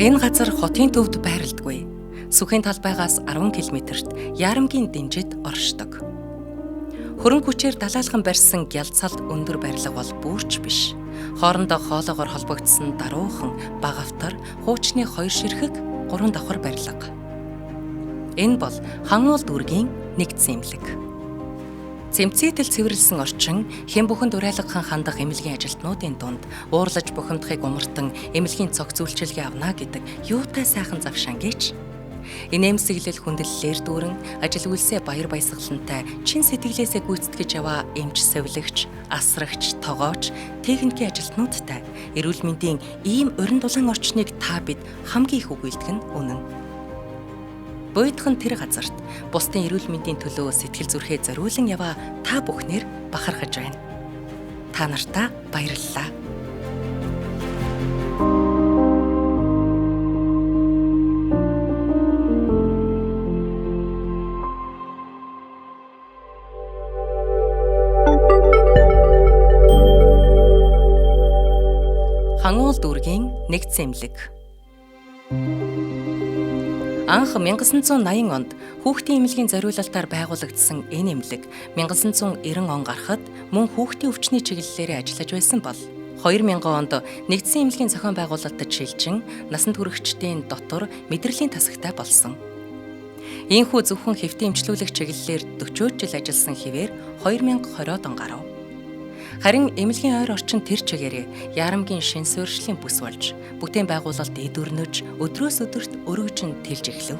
Энэ газар хотын төвд байрладаггүй. Сүхийн талбайгаас 10 км-т Яарамгийн дэнжид оршдог. Хөрөнгө хүчээр далайлхан барьсан гялцалд өндөр барилга бол бүрч биш. Хоорондоо хоолоогоор холбогдсон даруухан, багавтар, хуучны 2 ширхэг, 3 давхар барилга. Энэ бол Хангуул дүүргийн нэгдсэн эмнэлэг. Цэмцээтэл цэвэрлсэн орчин хэн бүхэнд урайлгахан хандах эмнэлгийн ажилтнуудын дунд уурлаж бухимдахыг умартан эмнэлгийн цогц үйлчилгээ авна гэдэг юутай сайхан завшангийч. Инээмсэглэл хүндлэлээр дүүрэн ажил үйлсээ баяр баясгалантай чин сэтгэлээсээ гүйцэтгэж яваа эмч совилогч, асрагч, тогооч, техникийн ажилтнуудтай эрүүл мэндийн ийм уран дулаан орчныг та бид хамгийн их үгүйлдэг нь үнэн. Буйдхан тэр газарт бусдын эрүүл мэндийн төлөө сэтгэл зүрхээ зориулан яваа та бүхнээр бахархаж байна. Та нартаа баярлалаа. Хангуул дүүргийн нэгдсэн эмнэлэг. Анх 1980 онд хүүхдийн эмнэлгийн зориулалтаар байгуулагдсан энэ эмнэлэг 1990 он гарахад мөн хүүхдийн өвчний чиглэлээр ажиллаж байсан бол 2000 онд нэгдсэн эмнэлгийн зохион байгуулалтад шилжин насанд хүрэгчдийн дотор мэдрэлийн тасагтай болсон. Ийхүү зөвхөн хэвтийн эмчлүүлэх чиглэлээр 40 жил ажилласан хэвээр 2020 он гарав. Харин эмнэлгийн ойр орчин тэр чигээрээ Яарамгийн шин суурьшлийн бүс болж бүтээн байгуулалт эдвэрнөж өдрөөс өдөрт өргөжин тэлж эхлэв.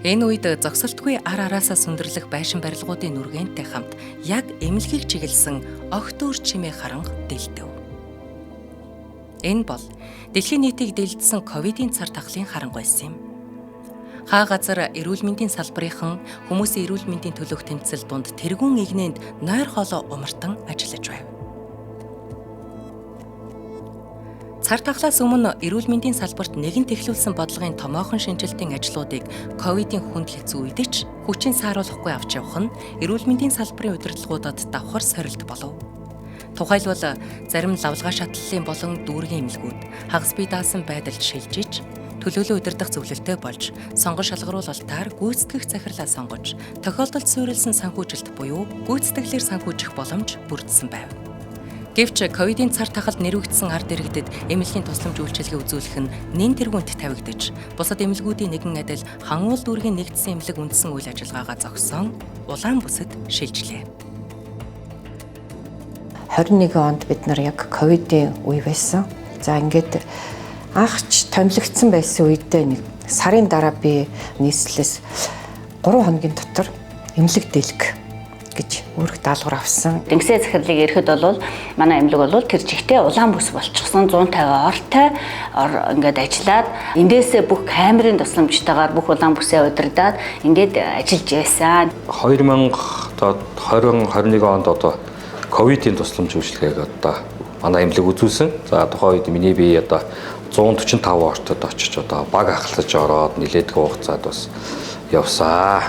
Энэ үед зогсолтгүй ар араасаа сүндэрлэх байшин барилгуудын нүргэнтэй хамт яг эмнэлгийг чиглэсэн огт өөр чимээ харанх дэлдэв. Энэ бол дэлхийн нийтийг дэлдсэн ковидын цар тахлын харанга байсан юм. Хаа газар эрүүл мэндийн салбарынхан хүмүүсийн эрүүл мэндийн төлөөх тэмцэл дунд тэргүүн игнэнд нойр хоолой умартан ажиллаж байв. Цар тахлаас өмнө эрүүл мэндийн салбарт нэгэн тэхлүүлсэн бодлогын томоохон шинжилтийн ажлуудыг ковидын хүнд хэцүү үед ч хүчин сааруулахгүй авч явах нь эрүүл мэндийн салбарын удирдлагуудад давхар сорилт болов. Тухайлбал зарим лавлгаа шатлалын болон дүүргийн эмнэлгүүд хагас бие даасан байдалд шилжиж төлөөлөө удирдах зөвлөлтөй болж сонгон шалгаруулалтаар гүйцэтгэх захирлаа сонгож тохиолдолд суурилсан санхүүжилт буюу гүйцэтгэлээр санхүүжих боломж бүрдсэн байв. Гэвч ковидын цар тахалд нэрвэгдсэн ард иргэдэд эмнэлгийн тусламж үйлчилгээ үзүүлэх нь нэн тэргүүнд тавигдаж бусад эмнэлгүүдийн нэгэн адил Хангуул дүүргийн нэгдсэн эмнэлэг үндсэн үйл ажиллагаагаа зогсоон улаан бүсэд шилжлээ. 21 онд бид нар яг ковидын үе байсан. За ингээд анхч томилогдсон байсан үедээ нэг сарын дараа би нийслэлээс 3 хоногийн дотор эмнэлэг дэлг гэж үүрэг даалгавар авсан. Тэнгисийн захирлыг ирэхэд бол манай эмнэлэг бол тэр жигтэй улаан бүс болчихсон 150 ортой ингээд ажиллаад эндээсээ бүх камерын тусламжтайгаар бүх улаан бүсээ удирдаад ингээд ажиллаж байсан. 2020-21 онд одоо ковидын тусламж үйлчилгээг одоо манай эмнэлэг үзүүлсэн. За тухайн үед миний бие одоо 145 ортод очиж одоо баг ахалж ороод нилээдгүй хугацаад бас явсаа.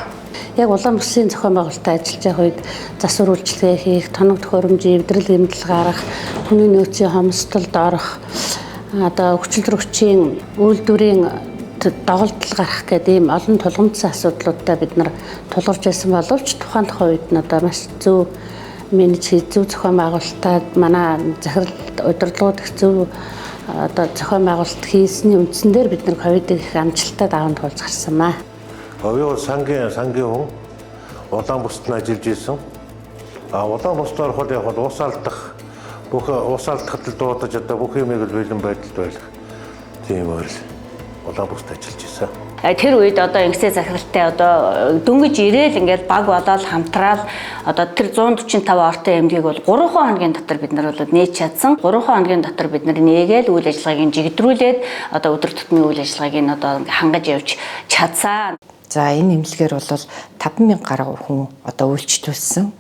Яг улаан бүсийн зохион байгуулалтад ажиллаж байгаа үед засвар үйлчилгээ хийх, тоног төхөөрөмжийн эвдрэл эмдэл гаргах, хүний нөөцийн хомсдолд орох, одоо хүчил төрөгчийн үйлдвэрийн доголдол гарах гэдэг ийм олон тулгымдсан асуудлуудтай бид нар тулгарч байсан боловч тухайн үед нь одоо маш зөв менеж хийж зөв зохион байгуулалтад манай захирал удирдлагууд их зөв одоо зохион байгуулалт хийсний үндсэн дээр бид нар ковидыг их амжилттай даван туулж гарсан маа. Ковид сангийн хүн улаан бүсд нь ажиллаж исэн. Улаан бүсд ороход яг ус алдах хотод дуудаж одоо бүх юмыг л бэлэн байдалд байлгах. Тийм үйл улаан бүсд ажиллаж исэн. Тэр үед одоо Тэнгисийн захиралтай одоо дөнгөж ирээл ингээд баг болоод хамтраал одоо тэр 145 ортой эмнэлгийг бол 3 хоногийн дотор бид нар бол нээж чадсан. 3 хоногийн дотор бид нар нээгээл үйл ажиллагааг жигдрүүлээд одоо өдөр тутмын үйл ажиллагааг одоо хангаж явж чадсан. За энэ эмнэлгээр бол 5000 гаруй хүн одоо үйлчлүүлсэн.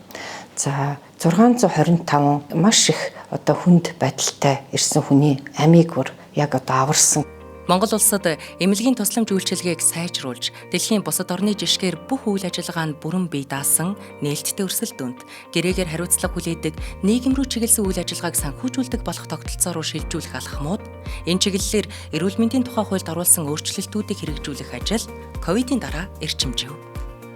За 625 маш их одоо хүнд байдалтай ирсэн хүний амийг яг одоо аварсан. Монгол улсад эмнэлгийн тусламж үйлчилгээг сайжруулж, дэлхийн бусад орны жишгээр бүх үйл ажиллагаанд бүрэн бие даасан нээлттэй өрсөлдөөнд гэрээгээр хариуцлага хүлээдэг нийгэм рүү чиглэсэн үйл ажиллагааг санхүүжүүлдэг болох тогтолцоо руу шилжүүлэх алхмууд Энэ чиглэлээр эрүүл мэндийн тухай хуульд оруулсан өөрчлөлтүүдийг хэрэгжүүлэх ажил ковидын дараа эрчимжив.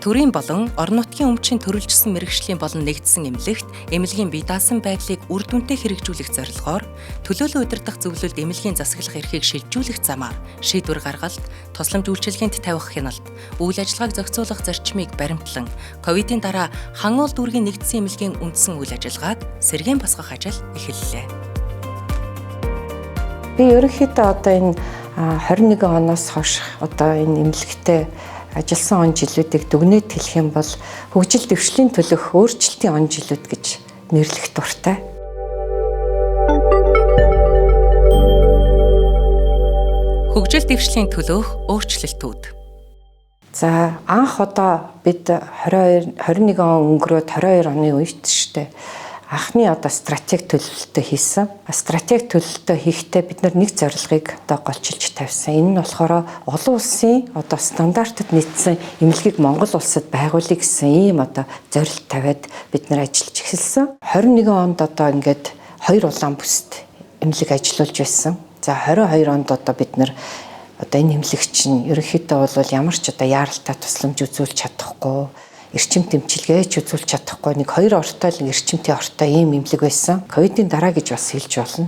Төрийн болон орон нутгийн өмчийн төрөлжсөн мэрэгжлийн болон нэгдсэн эмнэлэгт эмнэлгийн бие даасан байдлыг үр дүнтэй хэрэгжүүлэх зорилгоор төлөөлөл удирдах зөвлөлд эмнэлгийн засаглах эрхийг шилжүүлэх замаар шийдвэр гаргалт, тусламж үйлчилгээнд тавих хяналт, үйл ажиллагааг зохицуулах зарчмыг баримтлан ковидын дараа хан уул дүүргийн нэгдсэн эмнэлгийн үндсэн үйл ажиллагааг сэргээн босгох ажил эхэллээ. Би ерөнхийдөө одоо энэ 21 оноос хойш одоо энэ эмнэлэгтээ ажилласан он жилүүдийг дүгнээд хэлэх юм бол хөгжил дэвшлийн төлөх өөрчлөлтийн он жилүүд гэж нэрлэх дуртай. Хөгжил дэвшлийн төлөөх өөрчлөлтүүд. За анх одоо бид 21 он өнгөрөөд 22 оны үед штэ анхны одоо стратеги төлөвлөлтөө хийсэн. Стратеги төлөвлөлтөө хийхдээ бид нэг зорилгыг одоо голчилж тавьсан. Энэ нь болохоор олон улсын одоо стандартад нийцсэн эмнэлгийг Монгол улсад байгуулъя гэсэн ийм одоо зорилт тавиад бид нар ажиллаж эхэлсэн. 21 онд одоо ингээд 2 улаан бүсд эмнэлэг ажиллуулж байсан. За 22 онд одоо бид нар одоо энэ эмнэлэг чинь ерөнхийдөө бол ямар ч одоо яаралтай тусламж үзүүлж чадахгүй, эрчим тэмчилгээч үзүүлж чадахгүй нэг 2 ортой л эрчимтэй ортой ийм эмнэлэг байсан. Ковидын дараа гэж бас хэлж болно.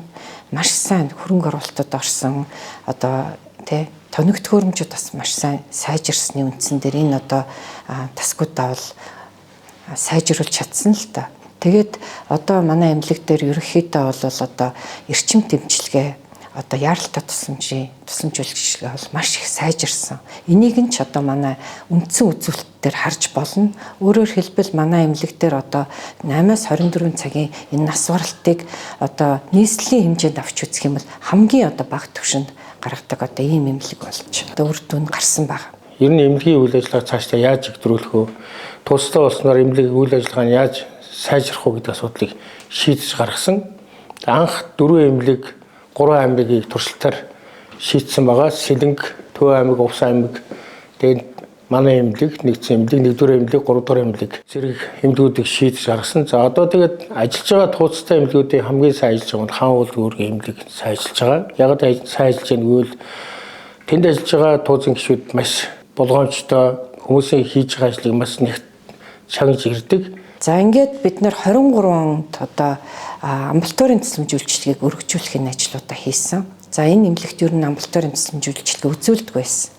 Маш сайн хөрөнгө оруулалтад орсон одоо тий тоног төхөөрөмжүүд бас маш сайн сайжирсны үндсэн дээр энэ одоо тасгуудаа бол сайжруулж чадсан л та. Тэгээд одоо манай эмнэлэг дээр ерөнхийдөө бол одоо эрчим тэмчилгээ одоо яаралтай тусламж үйлчилгээ бол маш их сайжирсан. Энийг нь ч одоо манай үндсэн үзүүлэлтээр харж болно. Өөрөөр хэлбэл манай эмнэлэг дээр одоо 8-аас 24 цагийн энэ нас баралтыг одоо нийслэлийн хэмжээнд авч үзэх юм бол хамгийн одоо бага түвшинд гаргадаг одоо ийм эмнэлэг болж одоо үр дүн гарсан байна. Ер нь эмнэлгийн үйл ажиллагааг цаашдаа яаж чиглүүлэх вэ? Тусдаа болсноор эмнэлэг үйл ажиллагаа нь яаж сайжрах вэ гэдэг асуудлыг шийдэж гаргасан. Анх 4 эмнэлэг 3 аймгийн туршилтаар шийдсэн байгаа. Сэлэнг, Төв аймаг, Увс аймаг, тэгээд манай эмнэлэг, нэгдсэн эмнэлэг, 1-р эмнэлэг, 3-р эмнэлэг зэрэг эмнэлгүүдийг шийдэж гаргасан. За одоо тэгээд ажиллаж байгаа тууцтай эмнэлгүүдийн хамгийн сайн ажиллаж байгаа нь хаан уул дүүргийн эмнэлэг сайн ажиллаж байгаа. Яг сайн ажиллаж байгаа нь гэвэл тэнд ажиллаж байгаа туузын гишүүд маш болгоомжтой, хүмүүсийн хийж байгаа ажлыг маш их шагнаж ирдэг. За ингээд бид нэр 23 онд одоо амбулаторийн тусламж үйлчилгээг өргөжүүлэхийн ажлуудаа хийсэн. За энэ эмнэлэгт ер нь амбулаторийн тусламж үйлчилгээ үзүүлдэг байсан.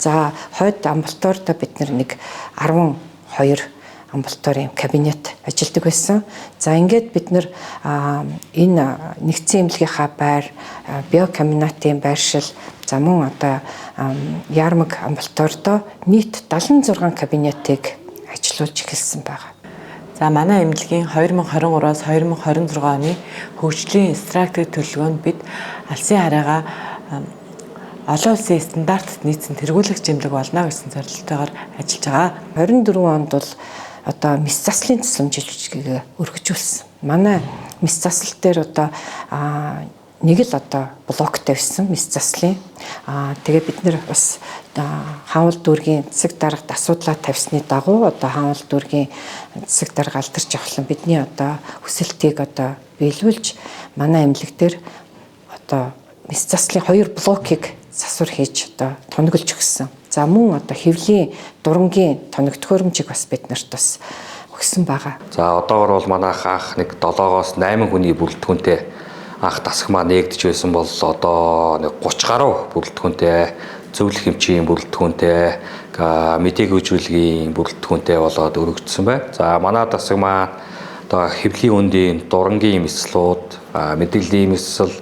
За хойд амбулаторид бид нэг 12 амбулаторийн кабинет ажилладаг байсан. За ингээд бид нэр энэ нэгдсэн эмнэлгийнхаа байр, биокомбинатын байршил, за мөн одоо Яармаг амбулаторидо нийт 76 кабинетыг ажиллуулж эхэлсэн байна. За манай эмнэлгийн 2023-аас 2026 оны хөгжлийн стратеги төлөвлөгөөнд бид алсын хараагаа олон улсын стандартад нийцсэн тэргүүлэгч эмнэлэг болно гэсэн зорилготойгоор ажиллаж байгаа. 24 онд бол одоо мис заслын тусламж үйлчилгээгээ өргөжүүлсэн. Манай мис засал дээр одоо нэг л одоо блок тавьсан мис заслын. Тэгээ бид нэр бас хаан уул дүүргийн засаг даргад асуудлаа тавьсны дагуу одоо хаан уул дүүргийн засаг дарга алдарч авахлан бидний одоо хүсэлтийг одоо биелүүлж манай эмнэлэг дээр одоо мис заслын 2 блокийг засвар хийж одоо тоноглож өгсөн. За мөн одоо хэвлийн дурангийн тоног төхөөрөмжийг бас бид нарт бас өгсөн байгаа. За одоогор бол манайх анх нэг 7-оос 8 хүний бүрэлдэхүүнтэй анх тасаг маа нээгдэж байсан бол одоо нэг 30 гаруй бүрэлдэхүүнтэй зөвлөх эмчийн бүрэлдэхүүнтэй мэдээг үйлчилгээний бүрэлдэхүүнтэй болоод өргөгдсөн байна. За манай тасаг маа одоо хэвлийн үндийн дурангийн мэслүүд, мэдээллийн мэсэл,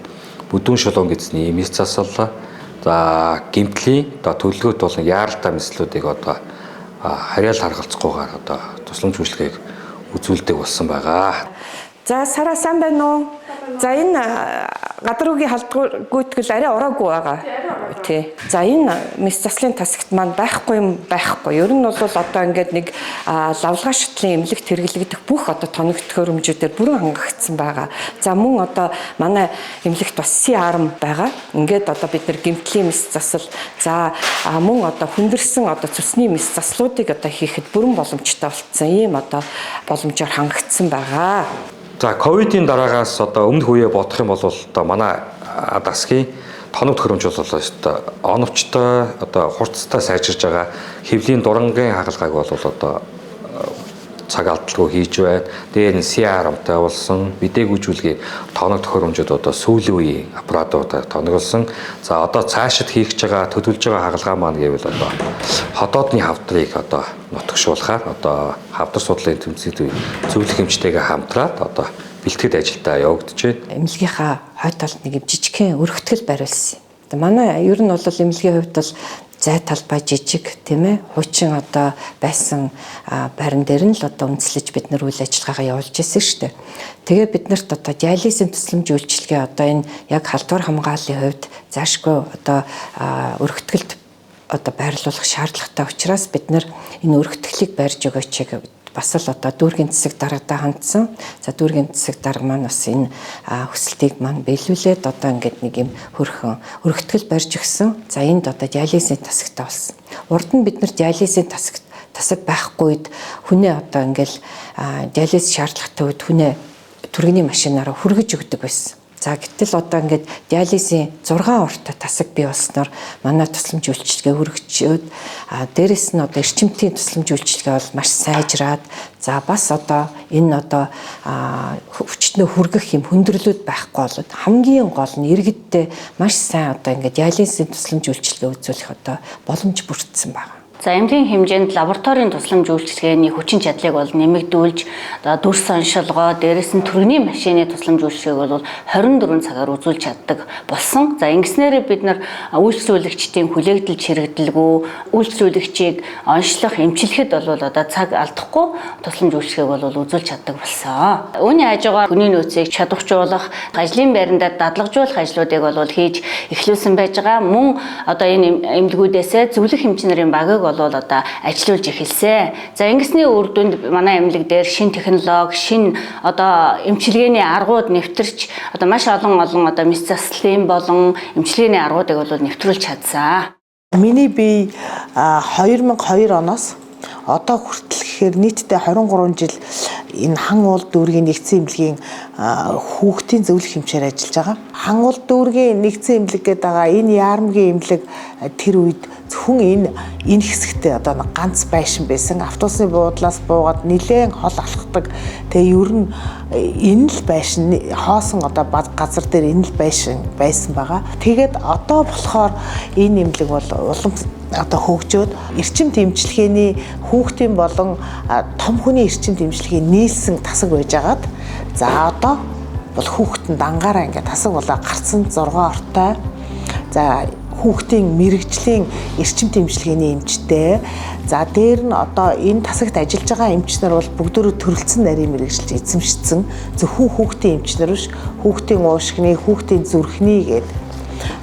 бүдүүн шулуун гэзний мэс засал, за гэмтлийн одоо төлөвлөгөөт болон яаралтай мэслүүдийг одоо харьяал харгалзахгүйгээр одоо тусламж үйлчилгээг үзүүлдэг болсон байгаа. За Сара сайн байна уу? За энэ гадар үгийн халдгүйтгэл арай ороогүй байгаа. Тий. За энэ мис заслын тасагт маань байхгүй юм байхгүй. Ер нь бол одоо ингээд нэг лавлгаа шатлын эмнэлэгт хэрэглэгдэх бүх одоо тоног төхөөрөмжүүдээр бүрэн хангагдсан байгаа. За мөн одоо манай эмнэлэгт бас C10 байгаа. Ингээд одоо бид нэр гэмтлийн мис засал, за мөн одоо хүндэрсэн одоо цусны мис заслуудыг одоо хийхэд бүрэн боломжтой болцсон. Ийм одоо боломжоор хангагдсан байгаа. За ковидын дараагаас одоо өмнөх үеэ бодох юм бол одоо манай дасгийн тоног төхөөрөмжлөлөө өстой оновчтой одоо хурцтай сайжирж байгаа хэвлийн дурангийн хагалгааг бол одоо цаг алдалгүй хийж байна. Тэгээд CRM-тай болсон бидээгүйжүүлгийн тоног төхөөрөмжүүд одоо сүүлийн үеийн аппаратуудаар тоноглосон. За одоо цаашид хийх гэж байгаа төлөвлөж байгаа хагалгаа маань гэвэл одоо ходоодны хавдрыг одоо нутагшуулахаар одоо хавдар судлалын тэмцээний зөвлөх эмчтэйгээ хамтраад одоо бэлтгэд ажилдаа явагдаж байна. Эмнэлгийнхаа хойд талд нэг юм жижигхэн өргөтгөл бариулсан. Манай ер нь бол эмнэлгийн хувьд бол зай талбай жижиг тийм ээ хуучин одоо байсан барин дээр нь л одоо үндэслэж бид нар үйл ажиллагаагаа явуулж ирсэн шүү дээ. Тэгээ биднэрт одоо диализын тусламж үйлчилгээ одоо энэ яг халдвар хамгааллын хувьд заашгүй одоо өргөтгөлд одоо байрлуулах шаардлагатай учраас бид нар энэ өргөтгөлийг барьж өгөөч гэж бас л одоо дүүргийн засаг даргадаа хандсан. За дүүргийн засаг дарга маань бас энэ хүсэлтийг маань биелүүлээд одоо ингээд нэг юм хөрхөн өргөтгөл барьж өгсөн. За энд одоо диализын тасагтай болсон. Урд нь бид нар диализын тасаг байхгүйд хүнээ одоо ингээл диализ шаардлагатай үед хүнээ түргэний машинаараа хүргэж өгдөг байсан. За гэтэл одоо ингээд диализийн 6 ортой тасаг бий болсноор манай тусламж үйлчилгээ өргөжөөд дээрэс нь одоо эрчимтийн тусламж үйлчилгээ бол маш сайжраад за бас одоо энэ одоо өчтнөө хүргэх юм хүндрэлүүд байхгүй болоод хамгийн гол нь иргэддээ маш сайн одоо ингээд диализийн тусламж үйлчилгээ үзүүлэх одоо боломж бүрдсэн байна. За эмнэлгийн хэмжээнд лабораторийн тусламж үйлчилгээний хүчин чадлыг бол нэмэгдүүлж дүрс оншилгоо дээрээс нь түргэний машины тусламж үйлчилгээг бол 24 цагаар үзүүлж чаддаг болсон. За ингэснээр бид нар үйлчлүүлэгчдийн хүлээгдэл чирэгдэлгүй үйлчлүүлэгчийг онцлох эмчилгэхэд бол одоо цаг алдахгүй тусламж үйлчилгээг бол үзүүлж чаддаг болсон. Үүний хажуугаар хүний нөөцийг чадваржуулах, ажлын байранда дадлагжуулах ажлуудыг бол хийж эхлүүлсэн байж байгаа. Мөн одоо энэ эмнэлгүүдээс зөвлөх эмчнэрийн багийг бол одоо ажиллуулж эхэлсэн. За ингэсний үр дүнд манай эмнэлэг дээр шин технологи, шин одоо эмчилгээний аргууд нэвтэрч одоо маш олон одоо мэс заслын болон эмчилгээний аргуудыг бол нэвтрүүлж чадсан. Миний бие 2002 оноос одоо хүртэл гэхээр нийтдээ 23 жил энэ хан уул дүүргийн нэгдсэн эмнэлгийн хүүхдийн зөвлөх эмчээр ажиллаж байгаа. Хан уул дүүргийн нэгдсэн эмнэлэг гэдэг байгаа энэ яармгийн эмнэлэг тэр үед зөвхөн энэ хэсэгтээ одоо ганц байшин байсан. Автобусны буудлаас буугаад нэлээд хол алхдаг. Тэгээ ер нь энэ л байшин хоосон одоо газар дээр энэ л байшин байсан байгаа. Тэгээд одоо болохоор энэ эмнэлэг бол улам одоо хөгжөөд эрчимт эмчилгээний хүүхдийн болон том хүний эрчимт эмчилгээний нийлсэн тасаг байжгаад за одоо бол хүүхдэн дангаараа ингээд тасаг болоо гарцсан 6 ортой. За хүүхдийн мэрэгжлийн эрчимт эмчилгээний эмчтэй. За дээр нь одоо энэ тасагт ажиллаж байгаа эмчнэр бол бүгдөө төрөлцсөн нарийн мэрэгжилж эзэмшсэн. Зөвхөн хүүхдийн эмчнэр биш, хүүхдийн уушгины, хүүхдийн зүрхний гэдэг.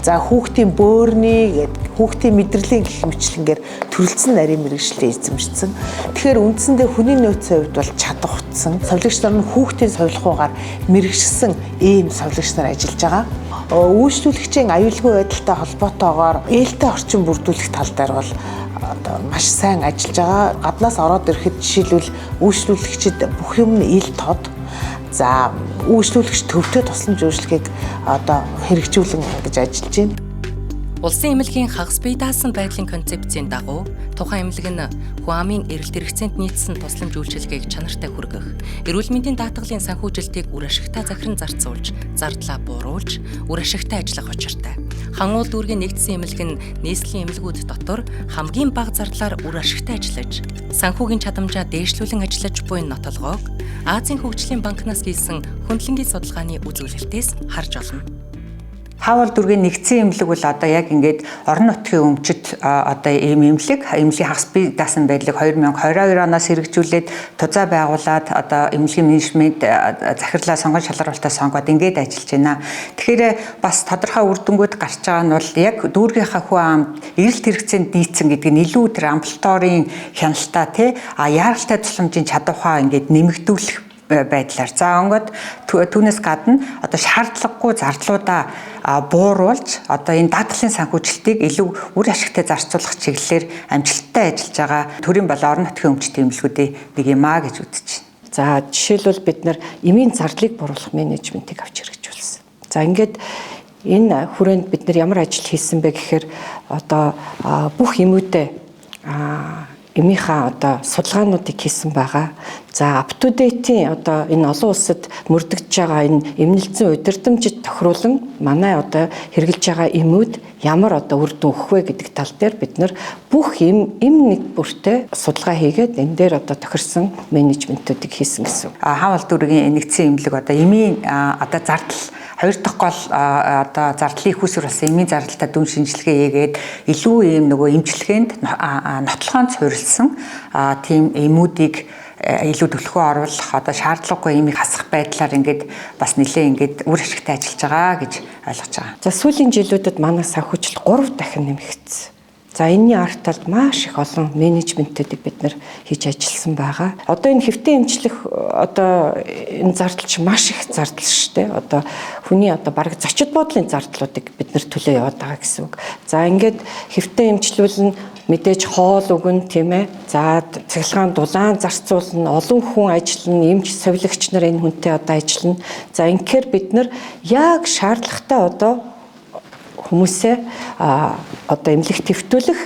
За хүүхдийн бөөрний гэдэг, хүүхдийн мэдрэлийн гэх мэтлэнгээр төрөлцсөн нарийн мэрэгчлээ эзэмшсэн. Тэгэхээр үндсэндээ хүний нөөцийн хувьд бол чадвартай. Совилогч нар нь хүүхдийн совилгуугаар мэрэгшсэн ийм совилогч нар ажиллаж байгаа. Үйлчлүүлэгчийн аюулгүй байдалтай холбоотойгоор ээлтэй орчин бүрдүүлэх тал дээр бол одоо маш сайн ажиллаж байгаа. Гаднаас ороод ирэхэд жишээлбэл үйлчлүүлэгчид бүх юм нь ил тод. За үйлчлүүлэгч төвтэй тусламж үйлчлэгийг одоо хэрэгжүүлэн гэж ажиллаж байна. Улсын эмнэлгийн хагас бие даасан байдлын концепцийн дагуу тухайн эмнэлэг нь хүн амын эрэлт хэрэгцээнд нийцсэн тусламж үйлчилгээг чанартай хүргэх, эрүүл мэндийн даатгалын санхүүжилтийг үр ашигтай захиран зарцуулж, зардлаа бууруулж, үр ашигтай ажиллах учиртай. Хан уул дүүргийн нэгдсэн эмнэлэг нь нийслэлийн эмнэлгүүд дотор хамгийн бага зардлаар үр ашигтай ажиллаж, санхүүгийн чадамжаа дээшлүүлэн ажиллаж буй нотолгоог Азийн хөгжлийн банкнаас хийсэн хөндлөнгийн судалгааны үзүүлэлтээс харж олно. Хаавал дүүргийн нэгдсэн эмнэлэг бол одоо яг ингээд орон нутгийн өмчөд одоо ийм эмнэлэг эмнэлгийн хагас бие даасан байдлыг 2022 оноос хэрэгжүүлээд тузаа байгуулад одоо эмнэлгийн менежмент захирлаа сонгон шалгаруулалтаа сонгоод ингээд ажиллаж байна. Тэгэхээр бас тодорхой үр дүнгууд гарч байгаа нь бол яг дүүргийнхаа хүн амд эрэлт хэрэгцээнд нийцсэн гэдэг нь илүү тэр амбулаторийн хяналтаа тий яаралтай тусламжийн чадвараа ингээд нэмэгдүүлэх байдлаар. За онгод түүнээс гадна одоо шаардлагагүй зардлуудаа бууруулж одоо энэ даатгалын санхүүжилтийг илүү үр ашигтай зарцуулах чиглэлээр амжилттай ажиллаж байгаа төрийн болон орон нутгийн өмчтөний эмнэлгүүдийн нэг юм аа гэж үзэж байна. За жишээлбэл бид нар эмийн зардлыг бууруулах менежментийг авч хэрэгжүүлсэн. За ингээд энэ хүрээнд бид нар ямар ажил хийсэн бэ гэхээр одоо бүх эмүүдээ эмийнхаа одоо судалгаануудыг хийсэн байгаа. За up to date-ийн одоо энэ олон улсад мөрдөгдөж байгаа энэ эмнэлзэн удирдамжид тохируулан манай одоо хэрэгжилж байгаа эмүүд ямар одоо үр дүн өгөх вэ гэдэг тал дээр бид нар бүх эм нэг бүртээ судалгаа хийгээд энэ дээр одоо тохирсон менежментүүдийг хийсэн гэсэн. Хаавал дүүргийн нэгдсэн эмнэлэг одоо эмийн одоо зардал хоёр дахь гол одоо зардлын ихүүсвэр болсон эмийн зардалтай дүн шинжилгээ хийгээд илүү ийм нөгөө эмчилгээнд нотлохонд суурилсан тийм эмүүдийг илүү төлхөө оруулах одоо шаардлагагүй эмийг хасах байдлаар ингээд бас нэлээ ингээд үр ашигтай ажиллаж байгаа гэж ойлгож байгаа. За сүүлийн жилүүдэд манай санхүүжилт 3 дахин нэмэгдсэн. За энэний ард талд маш их олон менежментүүдийг бид нар хийж ажилласан байгаа. Одоо энэ хэвтэ эмчлэх одоо энэ зардал чинь маш их зардал шүү дээ. Одоо хүний одоо бараг зочид буудлын зардлуудыг бид нар төлөө яваад байгаа гэсэн үг. За ингээд хэвтэ эмчлүүлэн мэдээж хоол өгнө тийм ээ. За цахилгаан дулаан зарцуулна, олон хүн ажиллана, эмч совилогч нар энэ хүнтэй одоо ажиллана. За инхээр бид нар яг шаардлагатай одоо хүмүүсээ одоо эмнэлэг твтүүлэх.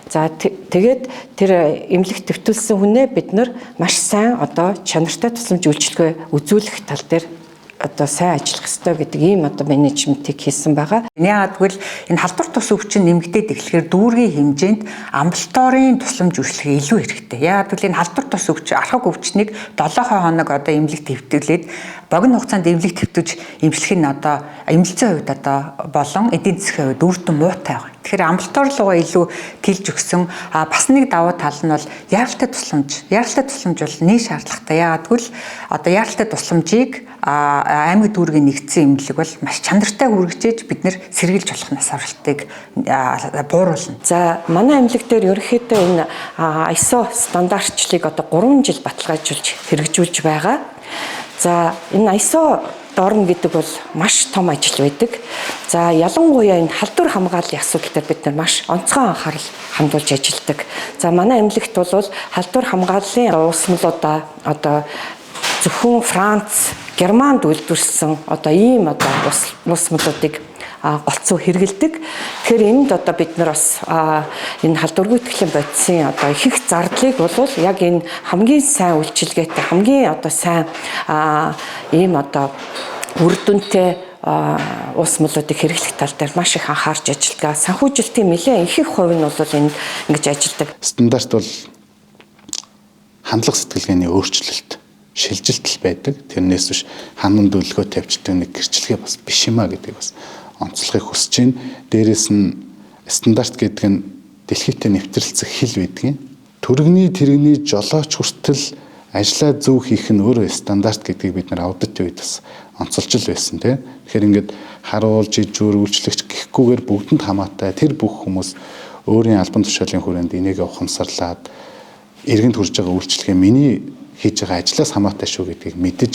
За тэгээд тэр эмнэлэг твтүүлсэн хүнээ бид нар маш сайн одоо чанартай тусламж үйлчилгээ үзүүлэх тал дээр одоо сайн ажиллах хэрэгтэй гэдэг ийм одоо менежментийг хийсэн байгаа. Яг тэгвэл энэ халдвар тус өвчин нэмэгдээд эхлэхээр дүүргийн хэмжээнд амбулаторийн тусламж үйлчилгээ илүү хэрэгтэй. Яг тэгвэл энэ халдвар тус өвчин архаг өвчнийг 7 хоног одоо эмнэлэг твтүүлээд богино хугацаанд эмнэлэг твтүүлж эмчлэх нь одоо эмнэлцийн хувьд одоо болон эдийн засгийн хувьд үр дүн муутай байна. Тэгэхээр амбулатор руугаа илүү тэлж өгсөн бас нэг давуу тал нь бол яаралтай тусламж. Яаралтай тусламж бол нийт шаардлагатай. Яг тэгвэл одоо яаралтай тусламжийг аймаг дүүргийн нэгдсэн эмнэлэг бол маш чанартай хүргэж бид нэр сэргийлж болох нас оролтыг бууруулна. За манай эмнэлэг дээр ерөнхийдөө энэ ISO стандартчлыг одоо 3 жил баталгаажуулж хэрэгжүүлж байгаа. За энэ ISO дорн гэдэг бол маш том ажил байдаг. За ялангуяа энэ халдвар хамгааллын асуудал дээр бид нар маш онцгой анхаарал хандуулж ажилладаг. За манай эмнэлэгт бол халдвар хамгааллын усмлуудаа одоо зөвхөн Франц, Германд үйлдвэрлэсэн одоо ийм одоо усмлуудыг голцоо хэрэгэлдэг. Тэгэхээр энд одоо бид нар бас энэ халдваргүй итгэлийн бодисын одоо их зардлыг бол яг энэ хамгийн сайн үйлчилгээтэй, хамгийн одоо сайн ийм одоо үр дүнтэй усмлуудыг хэрэглэх тал дээр маш их анхаарч ажилладаг. Санхүүжилтийн нэлээд их хувь нь бол энд ингэж ажилладаг. Стандарт бол хандлага сэтгэлгээний өөрчлөлт, шилжилт байдаг. Тэрнээс биш ханан төлөвлөгөө тавьчихдаг нэг гэрчлэгээ бас биш юмаа гэдгийг бас онцлохыг хүсэж байна. Дээрээс нь стандарт гэдэг нь дэлхийдээ нэвтрэлцэх хэл байдгийн. Төрөгний тэрэгний жолооч хүртэл ажлаа зөв хийх нь өөрөө стандарт гэдгийг бид нар аудитын үед бас онцолж л байсан тийм. Тэгэхээр ингээд харуулж ижүүр үйлчлэгч гэхгүйгээр бүгдэнд хамаатай тэр бүх хүмүүс өөрийн албан тушаалын хүрээнд энийг ухамсарлаад иргэнд хүрж байгаа үйлчлэгээ миний хийж байгаа ажлаас хамаатай шүү гэдгийг мэдэж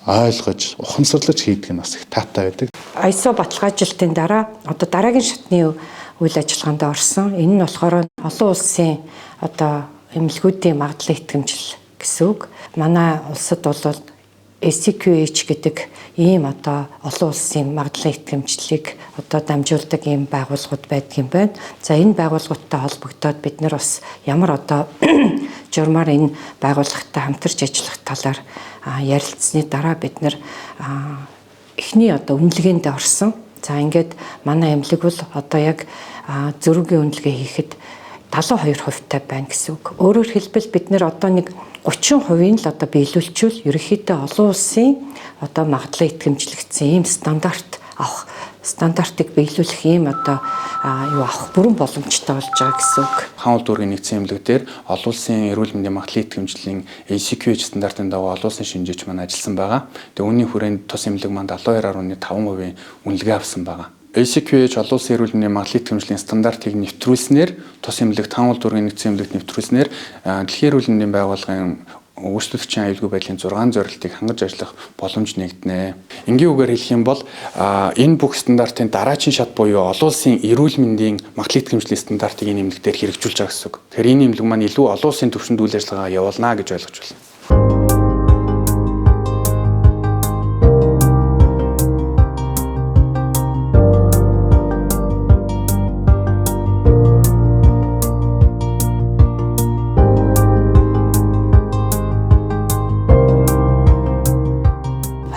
ойлгож ухамсарлаж хийдэг нь бас их таатай байдаг. ISO баталгаажилтын дараа одоо дараагийн шатны үйл ажиллагаанд орсон. Энэ нь болохоор олон улсын одоо эмнэлгүүдийн магадлалын итгэмжил гэсэн үг. Манай улсад бол SCQH гэдэг ийм одоо олон улсын магадлалын итгэмжлэлийг одоо дамжуулдаг ийм байгууллагууд байдаг юм байна. За энэ байгууллагуудтай холбогдоод бид нар бас ямар одоо журмаар энэ байгууллагатай хамтарч ажиллах талаар ярилцсны дараа бид нар эхний одоо үнэлгээнд орсон. За ингээд манай эмнэлэг бол одоо яг зөрүүгийн үнэлгээ хийхэд 72% таа байна гэсэн үг. Өөрөөр хэлбэл бид нэр одоо нэг 30% л одоо биелүүлчихвэл ерөнхийдөө олон улсын одоо магадлалын итгэмжлэгдсэн ийм стандарт авах, стандартыг биелүүлэх ийм одоо юу авах бүрэн боломжтой болж байгаа гэсэн үг. Хаавал дүүргийн нэгдсэн эмнэлэг дээр олон улсын эрүүл мэндийн магадлалын итгэмжлэлийн ACQH стандартын дагуу олон улсын шинжээч маань ажилласан байгаа. Тэгээ үүний хүрээнд тус эмнэлэг маань 72.5% үнэлгээ авсан байгаа. ACQH олон улсын эрүүл мэндийн магадлалын итгэмжлэлийн стандартыг нэвтрүүлснээр тус эмнэлэг Хаавал дүүргийн нэгдсэн эмнэлэгт нэвтрүүлснээр дэлхийн эрүүл мэндийн байгууллагын өгөөслөгчийн аюулгүй байдлын 6 зорилтыг хангаж ажиллах боломж нэгднэ. Энгийн үгээр хэлэх юм бол энэ бүх стандартын дараагийн шат буюу олон улсын эрүүл мэндийн магадлалын итгэмжлэлийн стандартыг энэ эмнэлэг дээр хэрэгжүүлж байгаа гэсэн үг. Тэгэхээр энэ эмнэлэг маань илүү олон улсын түвшинд үйл ажиллагаа явуулна гэж ойлгож байна.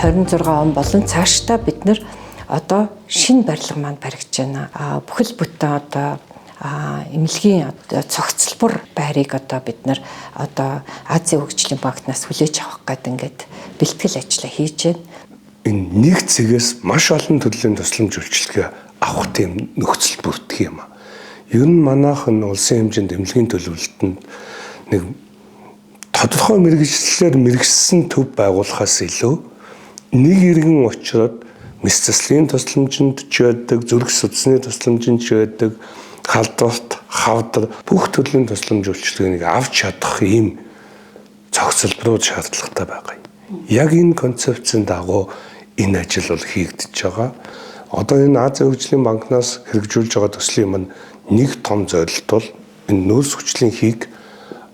26 он болон цаашдаа бид нар одоо шинэ барилга маань баригдаж байна. Бүхэл бүтэн одоо эмнэлгийн цогцлбор байрыг одоо бид нар одоо Азийн хөгжлийн банкнаас хүлээж авах гэдэг ингээд бэлтгэл ажлаа хийж байна. Энэ нэг цэгээс маш олон төрлийн тусламж үйлчилгээ авах тийм нөхцөл бүрдэх юм а. Ер нь манайхан улсын хэмжээнд эмнэлгийн төлөвлөлтөнд нэг тодорхой мэргэжлэлээр мэргэжсэн төв байгуулахаас илүү нэг иргэн очроод мэс заслын тусламжинд ч байдаг, зүрх судасны тусламжинд ч байдаг, халдварт, хавдар бүх төрлийн тусламж үйлчилгээнийг авч чадах ийм цогцлборууд шаардлагатай байгаа юм. Яг энэ концепцийн дагуу энэ ажил бол хийгдэж байгаа. Одоо энэ Азийн хөгжлийн банкнаас хэрэгжүүлж байгаа төслийн маань нэг том зорилт бол энэ нөөц хүчлийн хийг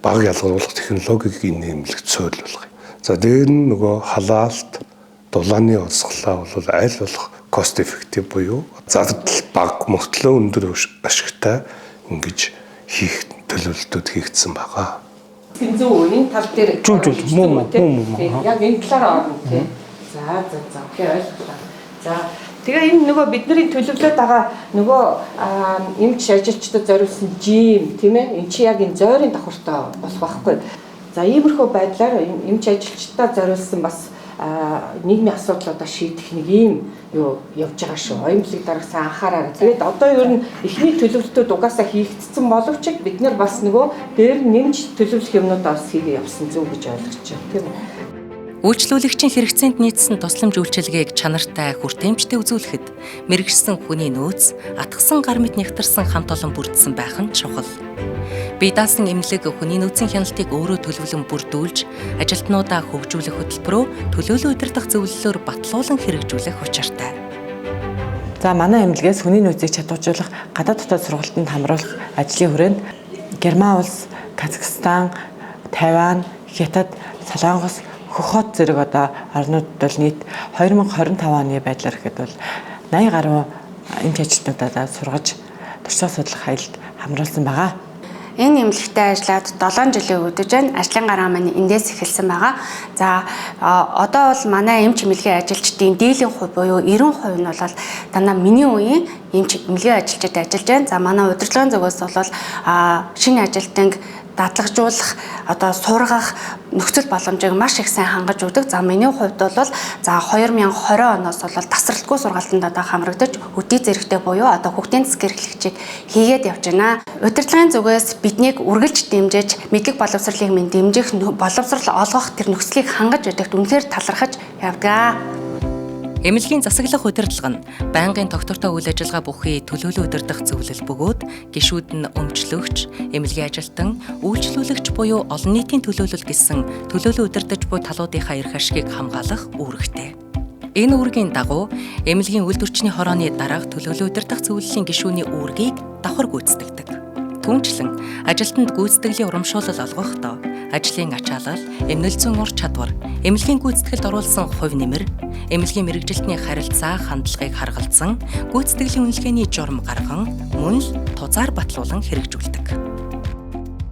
бага ялгаруулах технологиг нэмэлт суйлуулах. За дээр нь нөгөө халаалт, дулааны урсгалаа бол аль болох cost effective буюу зардал бага мөртлөө өндөр ашигтай ингэж хийх төлөвлөлтүүд хийгдсэн байгаа. Энэ зөв энэ тал дээр муу. Яг энэ талаараа орно тийм. За окей ойлголоо. За тэгээ энэ нөгөө бидний төлөвлөд байгаа нөгөө эмч ажилчдад зориулсан жим тийм ээ. Энд чи яг энэ зойрын давхартай болох байхгүй. За иймэрхүү байдлаар эмч ажилчдад зориулсан бас нийгмийн асуудлуудаа шийдэх нэг ийм юу явж байгаа шүү. Оюмлыг дарагсан анхаараа. Тэгээд одоо ер нь эхний төлөвлөлтүүд угаасаа хийгдсэн боловч бид нар бас нөгөө дээр нэмж төлөвлөх юмнуудаа бас хийгээ явсан зөв гэж ойлгож байна. Тийм үү? Үйлчлүүлэгчийн хэрэгцээнд нийцсэн тусламж үйлчилгээг чанартай хүртээмжтэй үзүүлэхэд мэрэгжсэн хүний нөөц, атгсан гар мэт нягтарсан хамт олон бүрдсэн байх нь чухал. Бие даасан эмнэлэг хүний нөөцийн хяналтыг өөрөө төлөвлөн бүрдүүлж, ажилтнуудаа хөгжүүлэх хөтөлбөрөө төлөөлөл удирдах зөвлөлөөр батлуулан хэрэгжүүлэх учиртай. За манай эмнэлгээс хүний нөөцийг чадваржуулах гадаад дотоод сургалтанд хамруулах ажлын хүрээнд Герман улс, Казахстан, Тайван, Хятад, Солонгос, Хөхот зэрэг одоо орнуудад бол нийт 2025 оны байдлаар ихэд бол 80 гаруй эмч ажилтнуудаа сургаж туршлага судлах аялалд хамруулсан байгаа. Энэ эмнэлэгтээ ажиллаад 7 жилийн өдөж байна. Ажлын гараа маань эндээс эхэлсэн байгаа. За одоо бол манай эмч эмнэлгийн ажилчдын дийлэнх хувь буюу 90% нь бол дандаа миний үеийн эмч эмнэлгийн ажилчид ажиллаж байна. За манай удирдлагын зүгээс бол шинэ ажилтныг дадлагжуулах, одоо сургах нөхцөл боломжийг маш их сайн хангаж өгдөг. За миний хувьд бол за 2020 оноос бол тасралтгүй сургалтанд одоо хамрагдаж өдий зэрэгтэй буюу одоо хүүхдийн засгийн эрхлэгчийг хийгээд явж байна. Удирдлагын зүгээс биднийг үргэлж дэмжиж, мэдлэг боловсролыг минь дэмжих, боловсрол олгох тэр нөхцөлийг хангаж өгдөгт үнэхээр талархаж явдаг. Эмнэлгийн засаглах удирдлага нь байнгын доктортой үйл ажиллагаа бүхий төлөөлөл удирдах зөвлөл бөгөөд гишүүд нь өмчлөгч, эмнэлгийн ажилтан, үйлчлүүлэгч буюу олон нийтийн төлөөлөл гэсэн төлөөлөл удирдах буй талуудынхаа эрх ашигыг хамгаалах үүрэгтэй. Энэ үүргийн дагуу эмнэлгийн үйлдвэрчний хорооны дараах төлөөлөл удирдах зөвлөлийн гишүүний үүргийг давхар гүйцэтгэдэг. Түүнчлэн ажилтнанд гүйцэтгэлийн урамшуулал олгохдоо ажлын ачаалал, эмнэлэг зүйн ур чадвар, эмнэлгийн гүйцэтгэлд оруулсан хувь нэмэр, эмнэлгийн мэрэгжилтний харилцаа, хандлагыг харгалзан, гүйцэтгэлийн үнэлгээний журам гарган, мөн л тузаар батлуулан хэрэгжүүлдэг.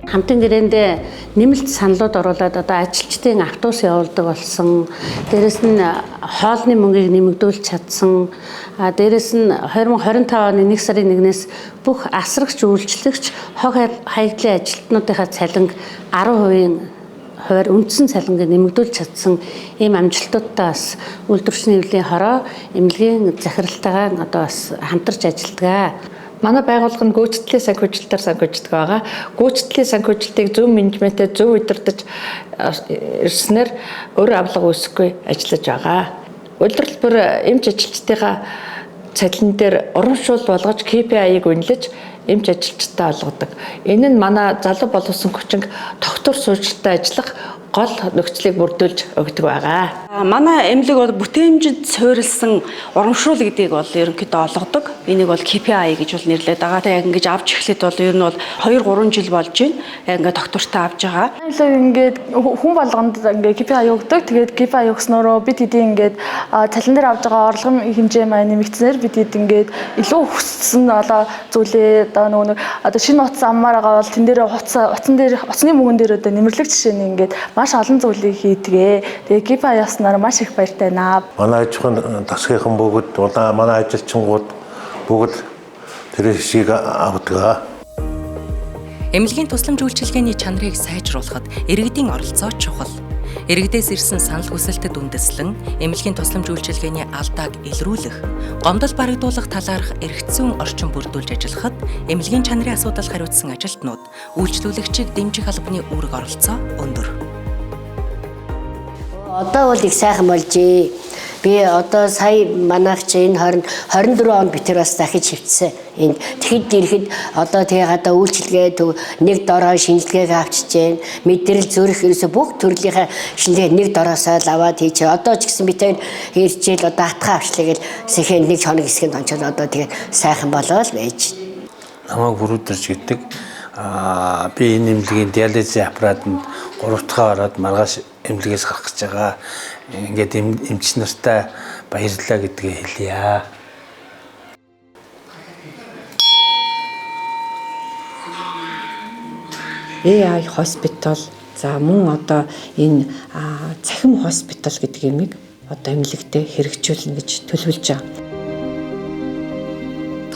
Хамтын гэрээндээ нэмэлт саналууд оруулаад одоо ажилчдын автобус явуулдаг болсон. Дээрэс нь хоолны мөнгийг нэмэгдүүлж чадсан. Дээрэс нь 2025 оны 1 сарын 1-ээс бүх асрагч үйлчлэгч хог хаягдлын ажилтнуудынхаа цалинг 10% хувиар үндсэн цалингийг нэмэгдүүлж чадсан ийм амжилтуудтай бас үйлдвэрчний эвлэлийн хороо эмнэлгийн захиралтайгаа одоо бас хамтарч ажилладаг. Манай байгууллага нь гүйцэтгэлийн санхүүжилтээр санхүүждэг байгаа. Гүйцэтгэлийн санхүүжилтийг зөв менежментэд зөв удирдах ирснээр өөр авлага үүсэхгүй ажиллаж байгаа. Удирдал бүр эмч ажилчдынхаа цалин дээр урамшуул болгож KPI-г үнэлж эмч ажилчдаа олгодог. Энэ нь манай залуу боловсон хүчин доктор суурьшилтай ажиллах гол нөхцөлийг бүрдүүлж өгдөг байгаа. Манай эмнэлэг бол бүтээмжид суурилсан урамшуул гэдгийг бол ерөнхийдөө олгодог. Энийг бол KPI гэж бол нэрлэдэг байгаа. Яг ингэж авч эхлэхэд бол ер нь бол 2-3 жил болж байна. Яг ингээд доктортой авж байгаа. Эмнэлэг ингээд хүн болгонд ингээд KPI өгдөг. Тэгээд KPI өгснөөрөө бид хэдийн ингээд цалин дээр авж байгаа орлогын хэмжээ маань нэмэгдснээр бид хэд ингээд илүү хүссэн одоо зүйлээ одоо шинэ утас аммаар байгаа бол тэн дээр утасны мөнгөн дээр одоо нэмэрлэг жишээ нь ингээд маш олон зүйлийг хийдгээ. Тэгээ КИПА яснаар маш их баяртай байна. Манай аж ахуйн тасгийнхын бүгд манай ажилчингууд бүгд тэр хишгийг авдаг. Эмнэлгийн тусламж үйлчилгээний чанарыг сайжруулахад иргэдийн оролцоо чухал. Иргэдээс ирсэн санал хүсэлтэд үндэслэн эмнэлгийн тусламж үйлчилгээний алдааг илрүүлэх, гомдол барагдуулах талаарх эргэцсэн орчин бүрдүүлж ажиллахад эмнэлгийн чанарын асуудал хариуцсан ажилтнууд үйлчлүүлэгчийг дэмжих албаны үүрэг оролцоо өндөр. Одоо бол их сайхан болжээ. Би одоо сая манайх чинь 24 онд би тэр бас дахиж хөвцсөн. Энд тэгэхэд ирэхэд одоо тэгээ гадаа үйлчилгээ нэг дороо шинжилгээг авчиж जैन. Мэдрэл зүрх ерөөсө бүх төрлийнхээ шинжилгээ нэг дороосоо л аваад хийчихээ. Одоо ч гэсэн би тэр иржээл одоо атгаа авчлаа гэл сэхэн нэг хоног хэсгэнд онцоод одоо тэгээ сайхан болоод байж. Намайг бүрүүдэрч гэдэг би энэ эмнэлгийн диализын аппаратанд 3 дахь ороод маргааш эмнэлгээс гарах гэж байгаа. Ингээд эмч нартай баярлалаа гэдгээ хэлье. AI хоспитал за мөн одоо энэ цахим хоспитал гэдэг юмыг одоо эмнэлэгтээ хэрэгжүүлнэ гэж төлөвлөж байгаа.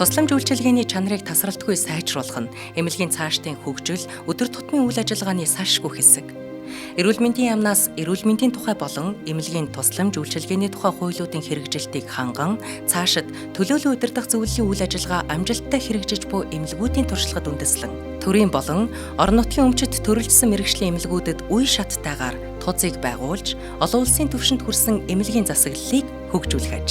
Тусламж үйлчилгээний чанарыг тасралтгүй сайжруулах нь эмнэлгийн цаашдын хөгжил, өдөр тутмын үйл ажиллагааны салшгүй хэсэг. Эрүүл мэндийн яамнаас эрүүл мэндийн тухай болон эмнэлгийн тусламж үйлчилгээний тухай хуулиудын хэрэгжилтийг ханган цаашид төлөөлөл удирдах зөвлөлийн үйл ажиллагаа амжилттай хэрэгжиж буй эмнэлгүүдийн туршлагад үндэслэн төрийн болон орон нутгийн өмчит төрөлжсөн мэргэжлийн эмнэлгүүдэд үе шаттайгаар тузыг байгуулж олон улсын түвшинд хүрсэн эмнэлгийн засаглалыг хөгжүүлэх аж.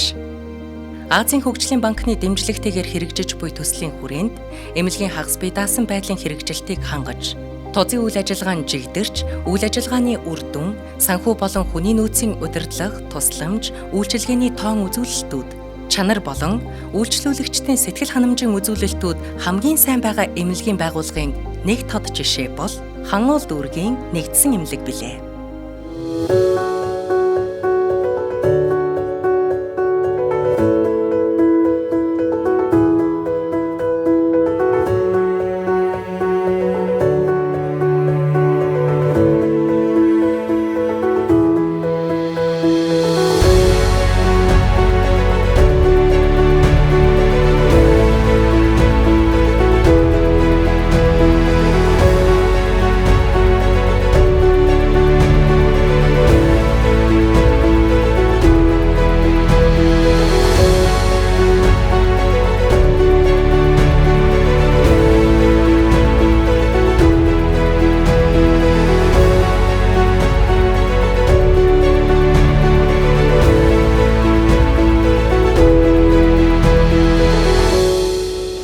Азийн хөгжлийн банкны дэмжлэгтэйгээр хэрэгжиж буй төслийн хүрээнд эмнэлгийн хагас бие даасан байдлын хэрэгжилтийг хангаж тузын үйл ажиллагааны жигдэрч, үйл ажиллагааны үр дүн, санхүү болон хүний нөөцийн удирдлага, тусламж, үйлчилгээний тоон үзүүлэлтүүд, чанар болон үйлчлүүлэгчдийн сэтгэл ханамжийн үзүүлэлтүүд хамгийн сайн байгаа эмнэлгийн байгууллагын нэг тод жишээ бол Хангуул дүүргийн нэгдсэн эмнэлэг билээ.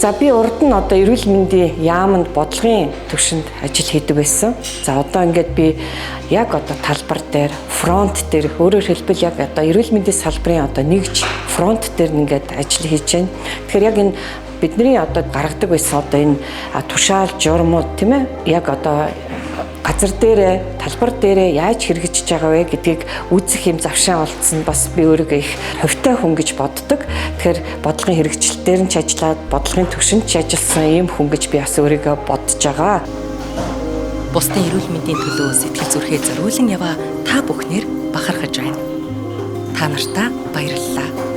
За би урд нь одоо эрүүл мэндийн яамд бодлогын түвшинд ажил хийдэг байсан. За одоо ингээд би яг одоо талбар дээр, фронт дээр өөрөөр хэлбэл яг одоо эрүүл мэндийн салбарын одоо нэгж фронт дээр ингээд ажил хийж байна. Тэгэхээр яг энэ бидний одоо гаргадаг байсан одоо энэ тушаал журмууд тийм ээ яг одоо газар дээрээ, талбар дээрээ яаж хэрэгжиж байгаа вэ гэдгийг үзэх юм завшаан олдсон бас би өөрийгөө их хувьтай хүн гэж боддог. Тэгэхээр бодлогын хэрэгжилтээр нь ч ажиллаад, бодлогын түвшинд ч ажилласан ийм хүн гэж би бас өөрийгөө бодож байгаа. Бусдын эрүүл мэндийн төлөө сэтгэл зүрхээ зориулан яваа та бүхнээр бахархаж байна. Та нартаа баярлалаа.